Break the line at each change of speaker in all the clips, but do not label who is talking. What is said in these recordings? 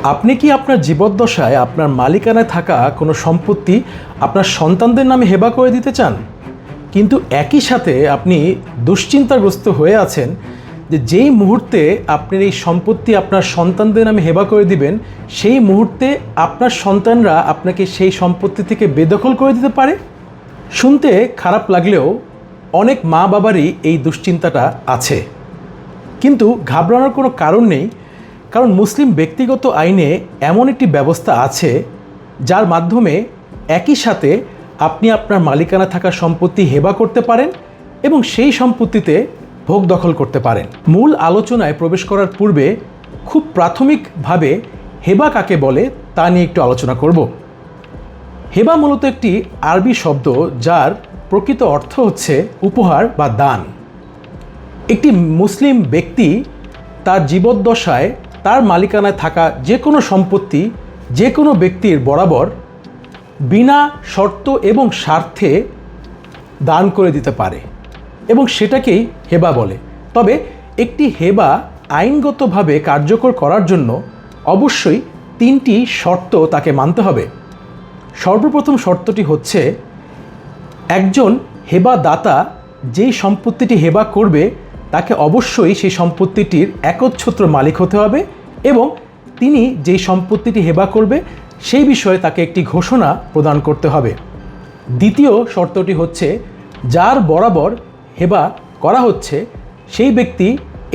আপনি কি আপনার জীবদ্দশায় আপনার মালিকানায় থাকা কোনো সম্পত্তি আপনার সন্তানদের নামে হেবা করে দিতে চান, কিন্তু একই সাথে আপনি দুশ্চিন্তাগ্রস্ত হয়ে আছেন যে যেই মুহূর্তে আপনার এই সম্পত্তি আপনার সন্তানদের নামে হেবা করে দিবেন, সেই মুহূর্তে আপনার সন্তানরা আপনাকে সেই সম্পত্তি থেকে বেদখল করে দিতে পারে? শুনতে খারাপ লাগলেও অনেক মা বাবারই এই দুশ্চিন্তাটা আছে, কিন্তু ঘাবড়ানোর কোনো কারণ নেই। কারণ মুসলিম ব্যক্তিগত আইনে এমন একটি ব্যবস্থা আছে যার মাধ্যমে একই সাথে আপনি আপনার মালিকানা থাকা সম্পত্তি হেবা করতে পারেন এবং সেই সম্পত্তিতে ভোগ দখল করতে পারেন। মূল আলোচনায় প্রবেশ করার পূর্বে খুব প্রাথমিকভাবে হেবা কাকে বলে তা নিয়ে একটু আলোচনা করব। হেবা মূলত একটি আরবি শব্দ যার প্রকৃত অর্থ হচ্ছে উপহার বা দান। একটি মুসলিম ব্যক্তি তার জীবদ্দশায় তার মালিকানায় থাকা যে কোনো সম্পত্তি যে কোনো ব্যক্তির বরাবর বিনা শর্ত এবং স্বার্থে দান করে দিতে পারে এবং সেটাকেই হেবা বলে। তবে একটি হেবা আইনগতভাবে কার্যকর করার জন্য অবশ্যই 3টি শর্ত তাকে মানতে হবে। সর্বপ্রথম শর্তটি হচ্ছে, একজন হেবা দাতা যেই সম্পত্তিটি হেবা করবে তাকে অবশ্যই সেই সম্পত্তিটির একচ্ছত্র মালিক হতে হবে এবং তিনি যেই সম্পত্তিটি হেবা করবে সেই বিষয়ে তাকে একটি ঘোষণা প্রদান করতে হবে। দ্বিতীয় শর্তটি হচ্ছে, যার বরাবর হেবা করা হচ্ছে সেই ব্যক্তি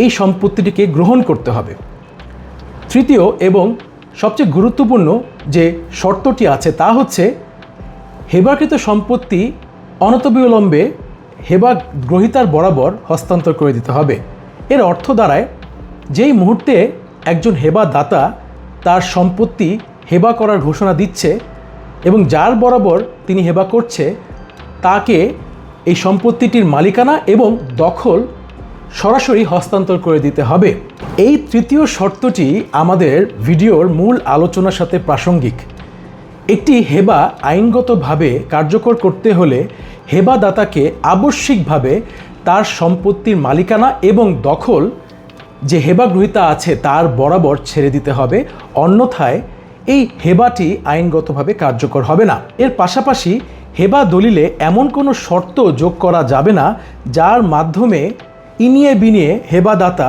এই সম্পত্তিটিকে গ্রহণ করতে হবে। তৃতীয় এবং সবচেয়ে গুরুত্বপূর্ণ যে শর্তটি আছে তা হচ্ছে, হেবাকৃত সম্পত্তি অনতিবিলম্বে হেবা গ্রহীতার বরাবর হস্তান্তর করে দিতে হবে। এর অর্থ দাঁড়ায়, যেই মুহূর্তে একজন হেবা দাতা তার সম্পত্তি হেবা করার ঘোষণা দিচ্ছে এবং যার বরাবর তিনি হেবা করছে তাকে এই সম্পত্তিটির মালিকানা এবং দখল সরাসরি হস্তান্তর করে দিতে হবে। এই তৃতীয় শর্তটি আমাদের ভিডিওর মূল আলোচনার সাথে প্রাসঙ্গিক। একটি হেবা আইনগতভাবে কার্যকর করতে হলে হেবাদাতাকে আবশ্যিকভাবে তার সম্পত্তির মালিকানা এবং দখল যে হেবা গ্রহীতা আছে তার বরাবর ছেড়ে দিতে হবে, অন্যথায় এই হেবাটি আইনগতভাবে কার্যকর হবে না। এর পাশাপাশি হেবা দলিলে এমন কোনো শর্ত যোগ করা যাবে না যার মাধ্যমে ইনিয়ে বিনিয়ে হেবাদাতা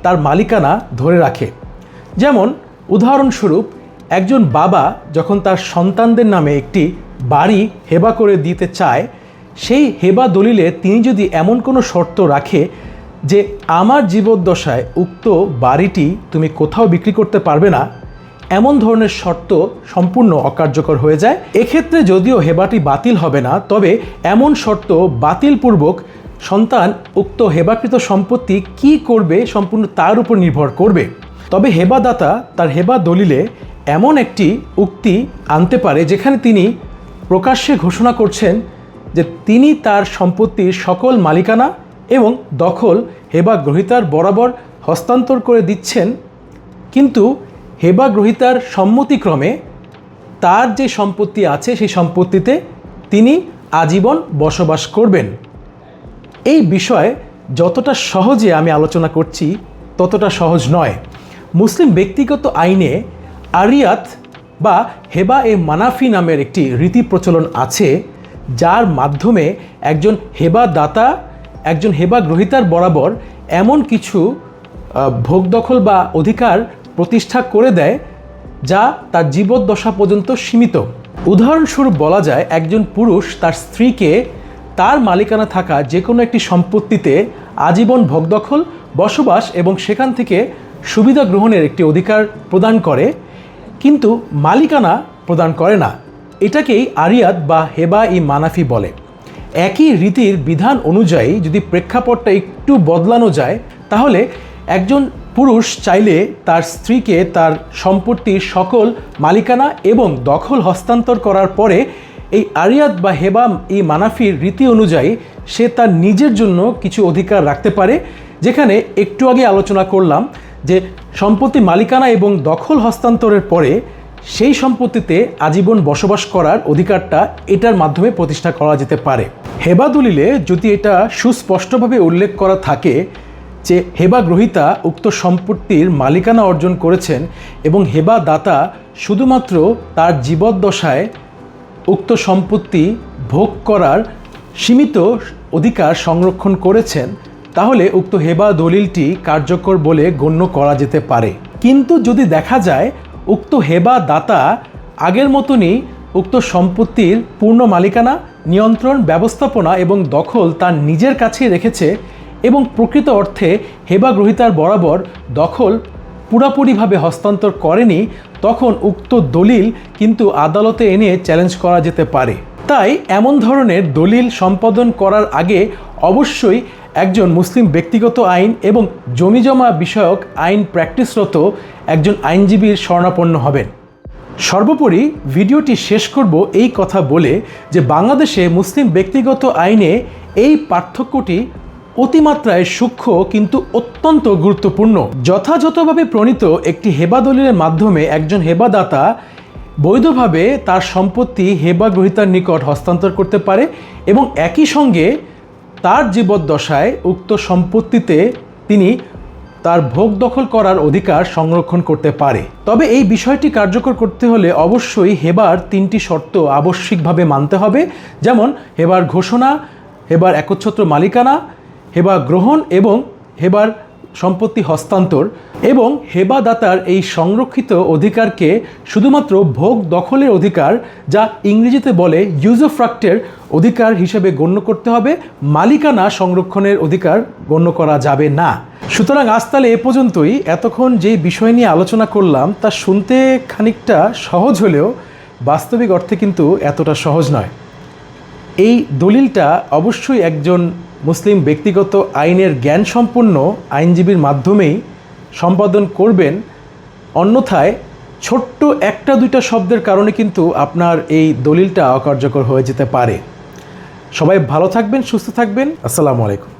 তার মালিকানা ধরে রাখে। যেমন উদাহরণস্বরূপ, একজন বাবা যখন তার সন্তানদের নামে একটি বাড়ি হেবা করে দিতে চায়, সেই হেবা দলিলে তিনি যদি এমন কোনো শর্ত রাখে যে আমার জীবদ্দশায় উক্ত বাড়িটি তুমি কোথাও বিক্রি করতে পারবে না, এমন ধরনের শর্ত সম্পূর্ণ অকার্যকর হয়ে যায়। এক্ষেত্রে যদিও হেবাটি বাতিল হবে না, তবে এমন শর্ত বাতিলপূর্বক সন্তান উক্ত হেবাকৃত সম্পত্তি কি করবে সম্পূর্ণ তার উপর নির্ভর করবে। তবে হেবাদাতা তার হেবা দলিলে এমন একটি উক্তি আনতে পারে যেখানে তিনি প্রকাশ্যে ঘোষণা করছেন যে তিনি তার সম্পত্তির সকল মালিকানা এবং দখল হেবা গ্রহীতার বরাবর হস্তান্তর করে দিচ্ছেন, কিন্তু হেবা গ্রহীতার সম্মতিক্রমে তার যে সম্পত্তি আছে সেই সম্পত্তিতে তিনি আজীবন বসবাস করবেন। এই বিষয়ে যতটা সহজে আমি আলোচনা করছি ততটা সহজ নয়। মুসলিম ব্যক্তিগত আইনে আরিয়াত বা হেবা এ মানাফি নামের একটি রীতি প্রচলন আছে, যার মাধ্যমে একজন হেবা দাতা একজন হেবা গ্রহীতার বরাবর এমন কিছু ভোগ দখল বা অধিকার প্রতিষ্ঠা করে দেয় যা তার জীবদ্দশা পর্যন্ত সীমিত। উদাহরণস্বরূপ বলা যায়, একজন পুরুষ তার স্ত্রীকে তার মালিকানা থাকা যে কোনো একটি সম্পত্তিতে আজীবন ভোগ দখল, বসবাস এবং সেখান থেকে সুবিধা গ্রহণের একটি অধিকার প্রদান করে, কিন্তু মালিকানা প্রদান করে না। এটাকেই আরিয়াত বা হেবা ই মানাফি বলে। একই রীতির বিধান অনুযায়ী যদি প্রেক্ষাপটটা একটু বদলানো যায়, তাহলে একজন পুরুষ চাইলে তার স্ত্রীকে তার সম্পত্তির সকল মালিকানা এবং দখল হস্তান্তর করার পরে এই আরিয়াত বা হেবা ই মানাফির রীতি অনুযায়ী সে তার নিজের জন্য কিছু অধিকার রাখতে পারে, যেখানে একটু আগে আলোচনা করলাম যে সম্পত্তি মালিকানা এবং দখল হস্তান্তরের পরে সেই সম্পত্তিতে আজীবন বসবাস করার অধিকারটা এটার মাধ্যমে প্রতিষ্ঠা করা যেতে পারে। হেবা দলিলে যদি এটা সুস্পষ্টভাবে উল্লেখ করা থাকে যে হেবা গ্রহীতা উক্ত সম্পত্তির মালিকানা অর্জন করেছেন এবং হেবা দাতা শুধুমাত্র তার জীবদ্দশায় উক্ত সম্পত্তি ভোগ করার সীমিত অধিকার সংরক্ষণ করেছেন, তাহলে উক্ত হেবা দলিলটি কার্যকর বলে গণ্য করা যেতে পারে। কিন্তু যদি দেখা যায় উক্ত হেবা দাতা আগের মতনই উক্ত সম্পত্তির পূর্ণ মালিকানা, নিয়ন্ত্রণ, ব্যবস্থাপনা এবং দখল তার নিজের কাছেই রেখেছে এবং প্রকৃত অর্থে হেবা গ্রহীতার বরাবর দখল পুরাপুরিভাবে হস্তান্তর করেনি, তখন উক্ত দলিল কিন্তু আদালতে এনে চ্যালেঞ্জ করা যেতে পারে। তাই এমন ধরনের দলিল সম্পাদন করার আগে অবশ্যই একজন মুসলিম ব্যক্তিগত আইন এবং জমিজমা বিষয়ক আইন প্র্যাকটিসরত একজন আইনজীবীর শরণাপন্ন হবেন। সর্বোপরি ভিডিওটি শেষ করব এই কথা বলে যে বাংলাদেশে মুসলিম ব্যক্তিগত আইনে এই পার্থক্যটি অতিমাত্রায় সূক্ষ্ম কিন্তু অত্যন্ত গুরুত্বপূর্ণ। যথাযথভাবে প্রণীত একটি হেবা দলিলের মাধ্যমে একজন হেবাদাতা বৈধভাবে তার সম্পত্তি হেবা গ্রহীতার নিকট হস্তান্তর করতে পারে এবং একই সঙ্গে তার জীবদ্দশায় উক্ত সম্পত্তিতে তিনি তার ভোগ দখল করার অধিকার সংরক্ষণ করতে পারে। তবে এই বিষয়টি কার্যকর করতে হলে অবশ্যই হেবার 3টি শর্ত আবশ্যিকভাবে মানতে হবে, যেমন হেবার ঘোষণা, হেবার একচ্ছত্র মালিকানা, হেবা গ্রহণ এবং হেবার সম্পত্তি হস্তান্তর, এবং হেবাদাতার এই সংরক্ষিত অধিকারকে শুধুমাত্র ভোগ দখলের অধিকার, যা ইংরেজিতে বলে ইউজোফ্রাক্টের অধিকার হিসেবে গণ্য করতে হবে, মালিকানা সংরক্ষণের অধিকার গণ্য করা যাবে না। সুতরাং আজ তাহলে এ পর্যন্তই। এতক্ষণ যে বিষয় নিয়ে আলোচনা করলাম তা শুনতে খানিকটা সহজ হলেও বাস্তবিক অর্থে কিন্তু এতটা সহজ নয়। এই দলিলটা অবশ্যই একজন মুসলিম ব্যক্তিগত আইনের জ্ঞানসম্পন্ন আইনজীবীর মাধ্যমেই সম্পাদন করবেন, অন্যথায় ছোট্ট 1-2 শব্দের কারণে কিন্তু আপনার এই দলিলটা অকার্যকর হয়ে যেতে পারে। সবাই ভালো থাকবেন, সুস্থ থাকবেন। আসসালামু আলাইকুম।